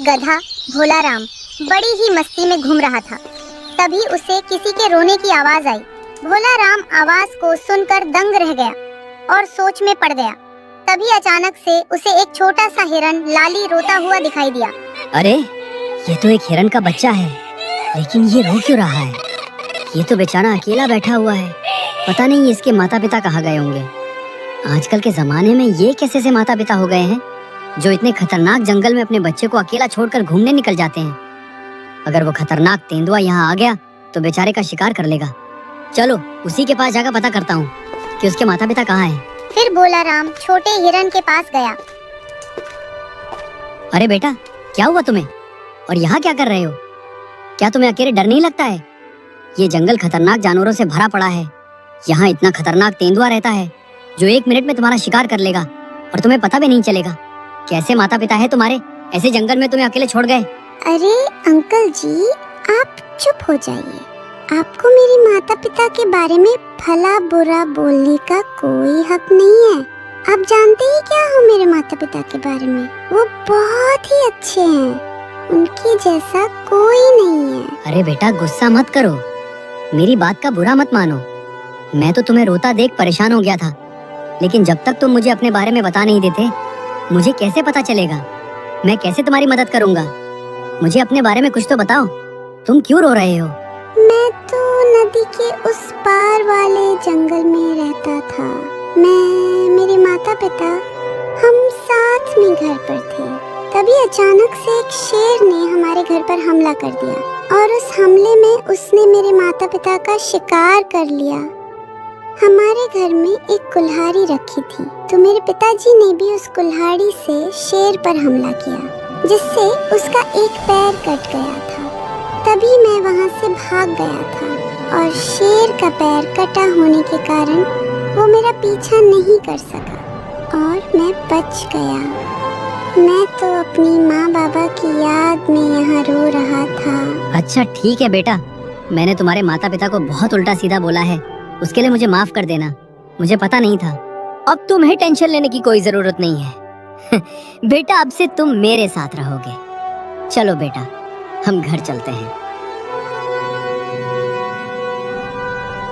गधा भोला राम बड़ी ही मस्ती में घूम रहा था। तभी उसे किसी के रोने की आवाज आई। भोला राम आवाज को सुनकर दंग रह गया और सोच में पड़ गया। तभी अचानक से उसे एक छोटा सा हिरन लाली रोता हुआ दिखाई दिया। अरे ये तो एक हिरन का बच्चा है, लेकिन ये रो क्यों रहा है? ये तो बेचारा अकेला बैठा हुआ है। पता नहीं इसके माता पिता कहाँ गए होंगे। आजकल के जमाने में ये कैसे से माता पिता हो गए हैं जो इतने खतरनाक जंगल में अपने बच्चे को अकेला छोड़कर घूमने निकल जाते हैं। अगर वो खतरनाक तेंदुआ यहाँ आ गया तो बेचारे का शिकार कर लेगा। चलो उसी के पास जाकर पता करता हूँ कि उसके माता पिता कहाँ हैं। फिर भोला राम छोटे हिरन के पास गया। अरे बेटा, क्या हुआ तुम्हें और यहाँ क्या कर रहे हो? क्या तुम्हें अकेले डर नहीं लगता है? ये जंगल खतरनाक जानवरों से भरा पड़ा है। यहाँ इतना खतरनाक तेंदुआ रहता है जो 1 मिनट में तुम्हारा शिकार कर लेगा और तुम्हें पता भी नहीं चलेगा। कैसे माता पिता है तुम्हारे, ऐसे जंगल में तुम्हें अकेले छोड़ गए? अरे अंकल जी, आप चुप हो जाइए। आपको मेरे माता पिता के बारे में भला बुरा बोलने का कोई हक नहीं है। आप जानते ही क्या हो मेरे माता पिता के बारे में? वो बहुत ही अच्छे हैं, उनके जैसा कोई नहीं है। अरे बेटा, गुस्सा मत करो, मेरी बात का बुरा मत मानो। मैं तो तुम्हें रोता देख परेशान हो गया था, लेकिन जब तक तुम मुझे अपने बारे में बता नहीं देते मुझे कैसे पता चलेगा? मैं कैसे तुम्हारी मदद करूंगा? मुझे अपने बारे में कुछ तो बताओ, तुम क्यों रो रहे हो? मैं तो नदी के उस पार वाले जंगल में रहता था। मेरे माता पिता हम साथ में घर पर थे। तभी अचानक से एक शेर ने हमारे घर पर हमला कर दिया और उस हमले में उसने मेरे माता पिता का शिकार कर लिया। हमारे घर में एक कुल्हाड़ी रखी थी, तो मेरे पिताजी ने भी उस कुल्हाड़ी से शेर पर हमला किया, जिससे उसका एक पैर कट गया था। तभी मैं वहाँ से भाग गया था और शेर का पैर कटा होने के कारण वो मेरा पीछा नहीं कर सका और मैं बच गया। मैं तो अपनी माँ बाबा की याद में यहाँ रो रहा था। अच्छा ठीक है बेटा, मैंने तुम्हारे माता पिता को बहुत उल्टा सीधा बोला है, उसके लिए मुझे माफ कर देना। मुझे पता नहीं था। अब तुम्हें टेंशन लेने की कोई जरूरत नहीं है। बेटा, अब से तुम मेरे साथ रहोगे। चलो बेटा, हम घर चलते हैं।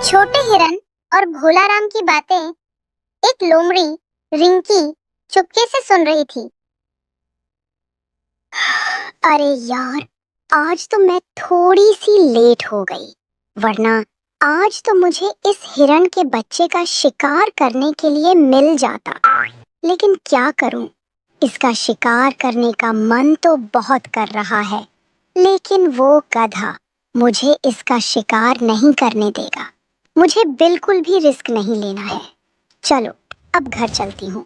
छोटे हिरन और भोला राम की बातें एक लोमड़ी रिंकी चुपके से सुन रही थी। अरे यार, आज तो मैं थोड़ी सी लेट हो गई, वरना आज तो मुझे इस हिरन के बच्चे का शिकार करने के लिए मिल जाता। लेकिन क्या करूं, इसका शिकार करने का मन तो बहुत कर रहा है, लेकिन वो गधा मुझे इसका शिकार नहीं करने देगा। मुझे बिल्कुल भी रिस्क नहीं लेना है। चलो अब घर चलती हूँ,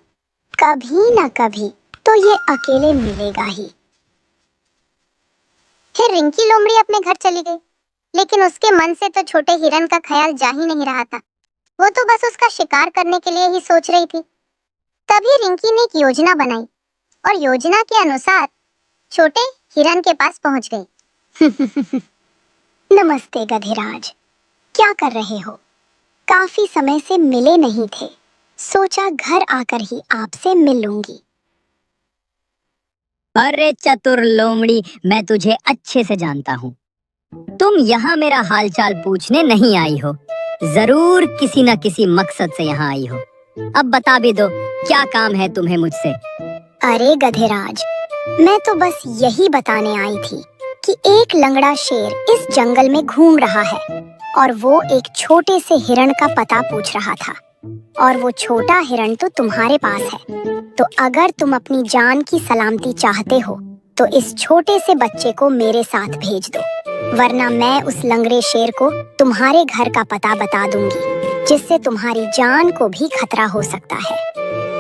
कभी ना कभी तो ये अकेले मिलेगा ही। फिर रिंकी लोमड़ी अपने घर चली गई, लेकिन उसके मन से तो छोटे हिरन का ख्याल जा ही नहीं रहा था। वो तो बस उसका शिकार करने के लिए ही सोच रही थी। तभी रिंकी ने एक योजना बनाई और योजना के अनुसार छोटे हिरन के पास पहुंच गई। नमस्ते गधेराज, क्या कर रहे हो? काफी समय से मिले नहीं थे, सोचा घर आकर ही आपसे मिल लूंगी। अरे चतुर लोमड़ी, मैं तुझे अच्छे से जानता हूँ। तुम यहाँ मेरा हालचाल पूछने नहीं आई हो, जरूर किसी न किसी मकसद से यहाँ आई हो। अब बता भी दो, क्या काम है तुम्हें मुझसे? अरे गधेराज, मैं तो बस यही बताने आई थी कि एक लंगड़ा शेर इस जंगल में घूम रहा है और वो एक छोटे से हिरन का पता पूछ रहा था, और वो छोटा हिरन तो तुम्हारे पास है। तो अगर तुम अपनी जान की सलामती चाहते हो तो इस छोटे से बच्चे को मेरे साथ भेज दो, वरना मैं उस लंगड़े शेर को तुम्हारे घर का पता बता दूंगी, जिससे तुम्हारी जान को भी खतरा हो सकता है।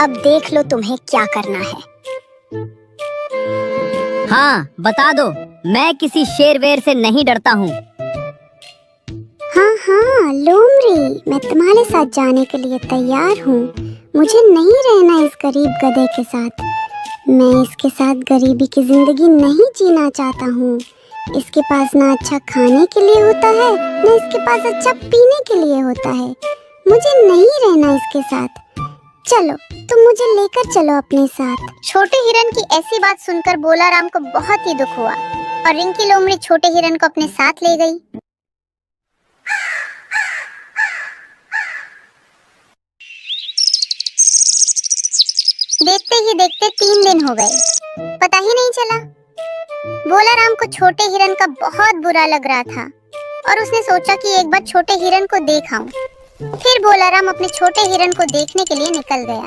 अब देख लो तुम्हें क्या करना है। हाँ बता दो, मैं किसी शेर वेर से नहीं डरता हूँ। हाँ लोमड़ी, मैं तुम्हारे साथ जाने के लिए तैयार हूँ। मुझे नहीं रहना इस गरीब गधे के साथ। मैं इसके साथ गरीबी की जिंदगी नहीं जीना चाहता हूँ। इसके पास ना अच्छा खाने के लिए होता है, ना इसके पास अच्छा पीने के लिए होता है। मुझे नहीं रहना इसके साथ। चलो तुम मुझे लेकर चलो अपने साथ। छोटे हिरन की ऐसी बात सुनकर बोलाराम को बहुत ही दुख हुआ और रिंकी लोमड़ी छोटे हिरन को अपने साथ ले गई। देखते ही देखते 3 दिन हो गए, पता ही नहीं चला। बोलाराम को छोटे हिरन का बहुत बुरा लग रहा था और उसने सोचा कि एक बार छोटे हिरन को देख आऊं। फिर बोलाराम अपने छोटे हिरन को देखने के लिए निकल गया,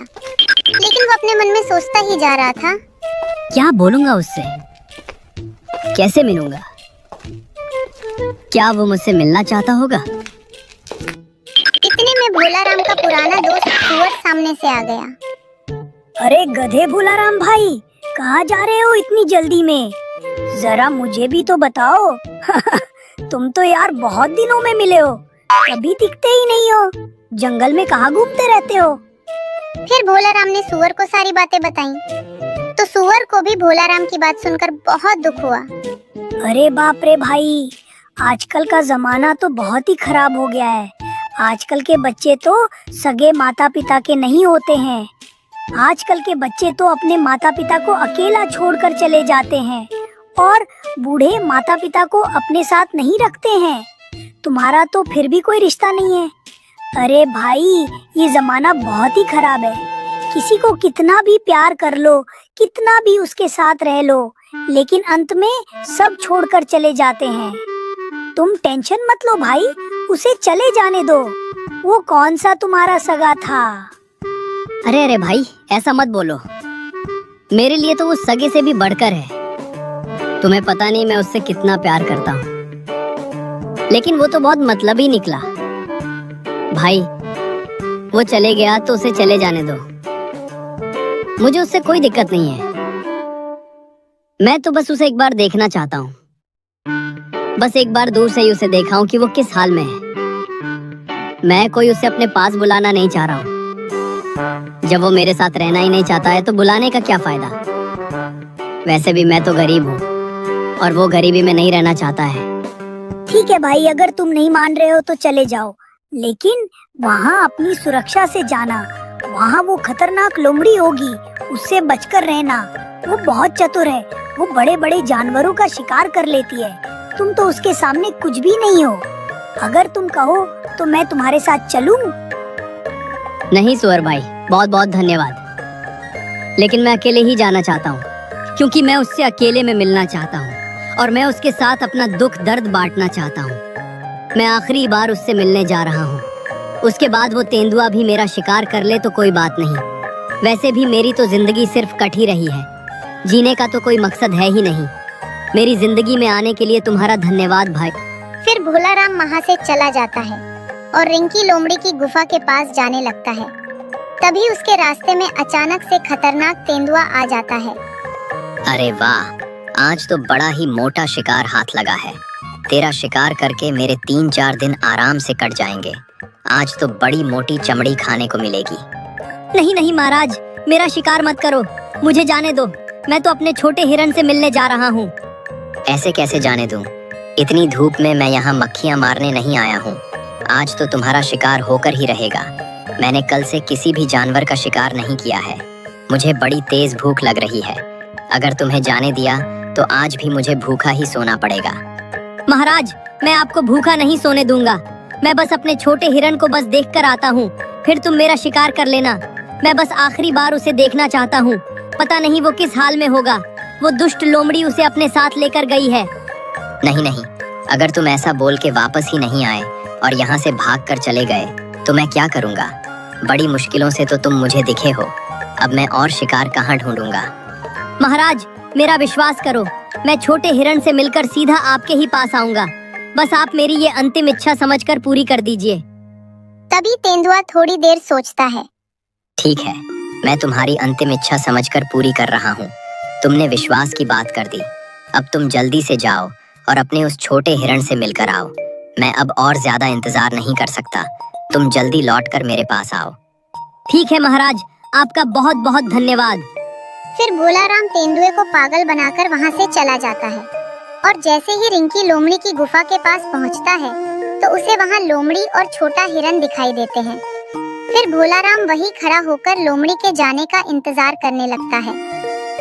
लेकिन वो अपने मन में सोचता ही जा रहा था, क्या बोलूंगा उससे, कैसे मिलूंगा, क्या वो मुझसे मिलना चाहता होगा। इतने में बोलाराम का पुराना दोस्त सुअर सामने से आ गया। अरे गधे बोलाराम भाई, कहाँ जा रहे हो इतनी जल्दी में? जरा मुझे भी तो बताओ। तुम तो यार बहुत दिनों में मिले हो, कभी दिखते ही नहीं हो। जंगल में कहाँ घूमते रहते हो? फिर भोलाराम ने सुअर को सारी बातें बताई, तो सुअर को भी भोलाराम की बात सुनकर बहुत दुख हुआ। अरे बाप रे भाई, आजकल का जमाना तो बहुत ही खराब हो गया है। आजकल के बच्चे तो सगे माता पिता के नहीं होते हैं। आजकल के बच्चे तो अपने माता पिता को अकेला छोड़कर चले जाते हैं और बूढ़े माता पिता को अपने साथ नहीं रखते हैं। तुम्हारा तो फिर भी कोई रिश्ता नहीं है। अरे भाई, ये जमाना बहुत ही खराब है। किसी को कितना भी प्यार कर लो, कितना भी उसके साथ रह लो, लेकिन अंत में सब छोड़कर चले जाते हैं। तुम टेंशन मत लो भाई, उसे चले जाने दो। वो कौन सा तुम्हारा सगा था? अरे अरे भाई, ऐसा मत बोलो। मेरे लिए तो वो सगे से भी बढ़कर है। तुम्हें पता नहीं मैं उससे कितना प्यार करता हूँ, लेकिन वो तो बहुत मतलबी निकला। भाई, वो चले गया तो उसे चले जाने दो। मुझे उससे कोई दिक्कत नहीं है। मैं तो बस उसे एक बार देखना चाहता हूँ। बस एक बार दूर से ही उसे देखा हूँ कि वो किस हाल में है। मैं कोई उसे अपने पास बुलाना नहीं चाह रहा हूँ। जब वो मेरे साथ रहना ही नहीं चाहता है तो बुलाने का क्या फायदा। वैसे भी मैं तो गरीब हूँ और वो गरीबी में नहीं रहना चाहता है। ठीक है भाई, अगर तुम नहीं मान रहे हो तो चले जाओ, लेकिन वहाँ अपनी सुरक्षा से जाना। वहाँ वो खतरनाक लोमड़ी होगी, उससे बचकर रहना। वो बहुत चतुर है, वो बड़े बड़े जानवरों का शिकार कर लेती है। तुम तो उसके सामने कुछ भी नहीं हो। अगर तुम कहो तो मैं तुम्हारे साथ चलूं? नहीं सुअर भाई, बहुत बहुत धन्यवाद, लेकिन मैं अकेले ही जाना चाहता हूँ, क्योंकि मैं उससे अकेले में मिलना चाहता हूँ और मैं उसके साथ अपना दुख दर्द बांटना चाहता हूँ। मैं आखिरी बार उससे मिलने जा रहा हूँ। उसके बाद वो तेंदुआ भी मेरा शिकार कर ले तो कोई बात नहीं। वैसे भी मेरी तो जिंदगी सिर्फ कट ही रही है, जीने का तो कोई मकसद है ही नहीं। मेरी जिंदगी में आने के लिए तुम्हारा धन्यवाद भाई। फिर भोलाराम वहाँ से चला जाता है और रिंकी लोमड़ी की गुफा के पास जाने लगता है। तभी उसके रास्ते में अचानक से खतरनाक तेंदुआ आ जाता है। अरे वाह, आज तो बड़ा ही मोटा शिकार हाथ लगा है। तेरा शिकार करके मेरे 3-4 दिन आराम से कट जाएंगे। आज तो बड़ी मोटी चमड़ी खाने को मिलेगी। नहीं नहीं महाराज, मेरा शिकार मत करो, मुझे जाने दो। मैं तो अपने छोटे हिरन से मिलने जा रहा हूँ। ऐसे कैसे जाने दूँ? इतनी धूप में मैं यहाँ मक्खियाँ मारने नहीं आया हूँ। आज तो तुम्हारा शिकार होकर ही रहेगा। मैंने कल से किसी भी जानवर का शिकार नहीं किया है। मुझे बड़ी तेज भूख लग रही है। अगर तुम्हें जाने दिया तो आज भी मुझे भूखा ही सोना पड़ेगा। महाराज, मैं आपको भूखा नहीं सोने दूंगा। मैं बस अपने छोटे हिरन को बस देख कर आता हूँ, फिर तुम मेरा शिकार कर लेना। मैं बस आखिरी बार उसे देखना चाहता हूँ। पता नहीं वो किस हाल में होगा। वो दुष्ट लोमड़ी उसे अपने साथ लेकर गई है। नहीं नहीं, अगर तुम ऐसा बोल के वापस ही नहीं आए और यहाँ से भाग कर चले गए तो मैं क्या करूँगा? बड़ी मुश्किलों से तो तुम मुझे दिखे हो। अब मैं और शिकार कहाँ ढूंढूंगा? महाराज, मेरा विश्वास करो, मैं छोटे हिरन से मिलकर सीधा आपके ही पास आऊंगा। बस आप मेरी ये अंतिम इच्छा समझकर पूरी कर दीजिए। तभी तेंदुआ थोड़ी देर सोचता है। ठीक है, मैं तुम्हारी अंतिम इच्छा समझकर पूरी कर रहा हूँ। तुमने विश्वास की बात कर दी। अब तुम जल्दी से जाओ और अपने उस छोटे हिरन से मिलकर आओ। मैं अब और ज्यादा इंतजार नहीं कर सकता। तुम जल्दी लौटकर मेरे पास आओ। ठीक है महाराज, आपका बहुत बहुत धन्यवाद। फिर भोलाराम तेंदुए को पागल बनाकर वहाँ से चला जाता है और जैसे ही रिंकी लोमड़ी की गुफा के पास पहुँचता है तो उसे वहाँ लोमड़ी और छोटा हिरन दिखाई देते हैं। फिर भोलाराम वही खड़ा होकर लोमड़ी के जाने का इंतजार करने लगता है।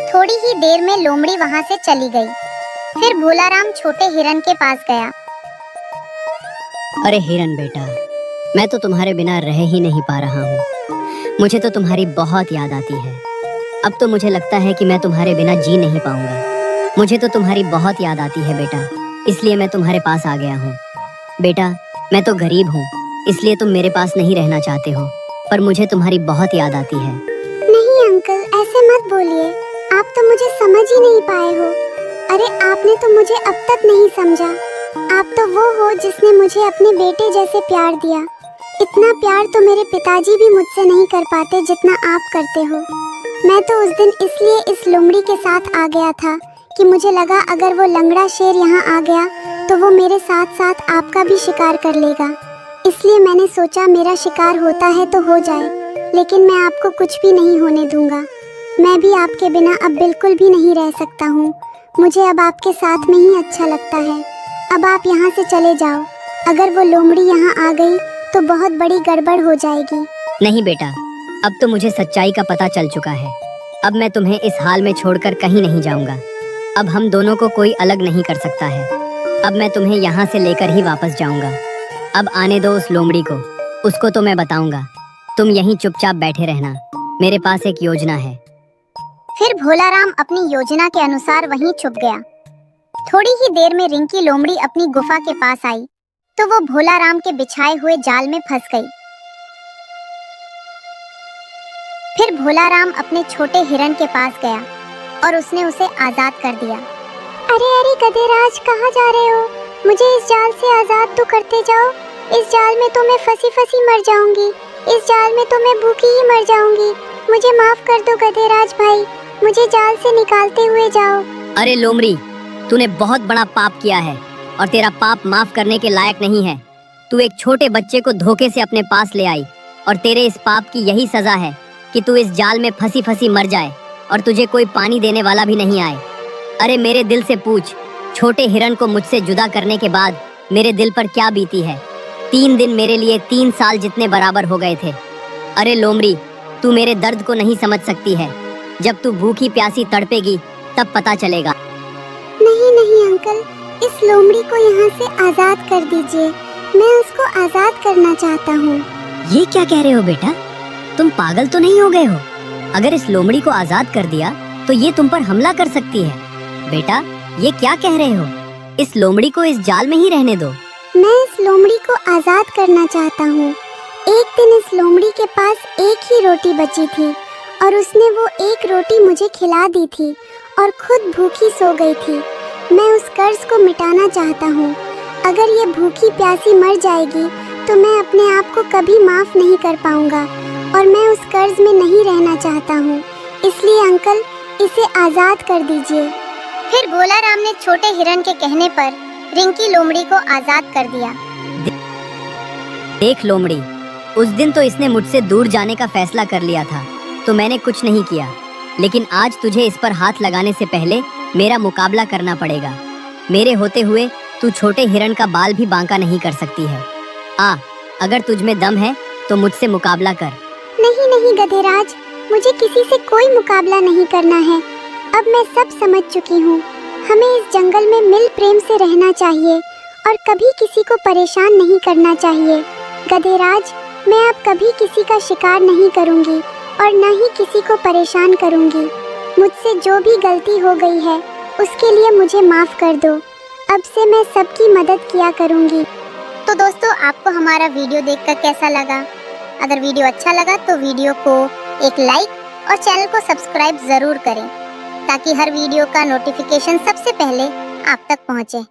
थोड़ी ही देर में लोमड़ी वहाँ से चली गई। फिर भोलाराम छोटे हिरन के पास गया। अरे हिरन बेटा, मैं तो तुम्हारे बिना रह ही नहीं पा रहा हूँ। मुझे तो तुम्हारी बहुत याद आती है। अब तो मुझे लगता है कि मैं तुम्हारे बिना जी नहीं पाऊंगा। मुझे तो तुम्हारी बहुत याद आती है बेटा, इसलिए मैं तुम्हारे पास आ गया हूँ। बेटा, मैं तो गरीब हूँ, इसलिए तुम मेरे पास नहीं रहना चाहते हो, पर मुझे तुम्हारी बहुत याद आती है। नहीं अंकल, ऐसे मत बोलिए। आप तो मुझे समझ ही नहीं पाए हो। अरे आपने तो मुझे अब तक नहीं समझा। आप तो वो हो जिसने मुझे अपने बेटे जैसे प्यार दिया। इतना प्यार तो मेरे पिताजी भी मुझसे नहीं कर पाते जितना आप करते हो। मैं तो उस दिन इसलिए इस लोमड़ी के साथ आ गया था कि मुझे लगा अगर वो लंगड़ा शेर यहाँ आ गया तो वो मेरे साथ साथ आपका भी शिकार कर लेगा। इसलिए मैंने सोचा मेरा शिकार होता है तो हो जाए, लेकिन मैं आपको कुछ भी नहीं होने दूंगा। मैं भी आपके बिना अब बिल्कुल भी नहीं रह सकता हूँ। मुझे अब आपके साथ में ही अच्छा लगता है। अब आप यहाँ से चले जाओ। अगर वो लोमड़ी यहाँ आ गई तो बहुत बड़ी गड़बड़ हो जाएगी। नहीं बेटा, अब तो मुझे सच्चाई का पता चल चुका है। अब मैं तुम्हें इस हाल में छोड़कर कहीं नहीं जाऊंगा। अब हम दोनों को कोई अलग नहीं कर सकता है। अब मैं तुम्हें यहाँ से लेकर ही वापस जाऊंगा। अब आने दो उस लोमड़ी को, उसको तो मैं बताऊंगा। तुम यहीं चुपचाप बैठे रहना, मेरे पास एक योजना है। फिर भोलाराम अपनी योजना के अनुसार वहीं छुप गया। थोड़ी ही देर में रिंकी लोमड़ी अपनी गुफा के पास आई तो वो भोलाराम के बिछाए हुए जाल में फंस गई। फिर भोलाराम अपने छोटे हिरन के पास गया और उसने उसे आजाद कर दिया। अरे अरे गधेराज, कहाँ जा रहे हो? मुझे इस जाल से आजाद तो करते जाओ। इस जाल में तो मैं फंसी फंसी मर जाऊंगी। इस जाल में तो मैं भूखी ही मर जाऊंगी। मुझे माफ कर दो गधेराज भाई, मुझे जाल से निकालते हुए जाओ। अरे लोमड़ी, तूने बहुत बड़ा पाप किया है और तेरा पाप माफ करने के लायक नहीं है। तू एक छोटे बच्चे को धोखे से अपने पास ले आई और तेरे इस पाप की यही सजा है कि तू इस जाल में फंसी फंसी मर जाए और तुझे कोई पानी देने वाला भी नहीं आए। अरे मेरे दिल से पूछ, छोटे हिरन को मुझसे जुदा करने के बाद मेरे दिल पर क्या बीती है। 3 दिन मेरे लिए 3 साल जितने बराबर हो गए थे। अरे लोमड़ी, तू मेरे दर्द को नहीं समझ सकती है। जब तू भूखी प्यासी तड़पेगी तब पता चलेगा। नहीं नहीं अंकल, इस लोमड़ी को यहाँ से आजाद कर दीजिए। मैं उसको आजाद करना चाहता हूँ। ये क्या कह रहे हो बेटा? तुम पागल तो नहीं हो गए हो? अगर इस लोमड़ी को आजाद कर दिया तो ये तुम पर हमला कर सकती है। बेटा, ये क्या कह रहे हो? इस लोमड़ी को इस जाल में ही रहने दो। मैं इस लोमड़ी को आजाद करना चाहता हूँ। एक दिन इस लोमड़ी के पास एक ही रोटी बची थी और उसने वो एक रोटी मुझे खिला दी थी और खुद भूखी सो गई थी। मैं उस कर्ज को मिटाना चाहता हूँ। अगर ये भूखी प्यासी मर जाएगी तो मैं अपने आप को कभी माफ नहीं कर पाऊंगा और मैं उस कर्ज में नहीं रहना चाहता हूँ। इसलिए अंकल, इसे आजाद कर दीजिए। फिर भोलाराम ने छोटे हिरन के कहने पर रिंकी लोमड़ी को आजाद कर दिया। देख लोमड़ी, उस दिन तो इसने मुझसे दूर जाने का फैसला कर लिया था तो मैंने कुछ नहीं किया, लेकिन आज तुझे इस पर हाथ लगाने से पहले मेरा मुकाबला करना पड़ेगा। मेरे होते हुए तू छोटे हिरन का बाल भी बांका नहीं कर सकती है। अगर तुझ में दम है तो मुझसे मुकाबला कर। नहीं नहीं गधेराज, मुझे किसी से कोई मुकाबला नहीं करना है। अब मैं सब समझ चुकी हूँ। हमें इस जंगल में मिल प्रेम से रहना चाहिए और कभी किसी को परेशान नहीं करना चाहिए। गधेराज, मैं अब कभी किसी का शिकार नहीं करूँगी और न ही किसी को परेशान करूँगी। मुझसे जो भी गलती हो गई है उसके लिए मुझे माफ़ कर दो। अब से मैं सबकी मदद किया करूँगी। तो दोस्तों, आपको हमारा वीडियो देखकर कैसा लगा? अगर वीडियो अच्छा लगा तो वीडियो को एक लाइक और चैनल को सब्सक्राइब ज़रूर करें ताकि हर वीडियो का नोटिफिकेशन सबसे पहले आप तक पहुँचे।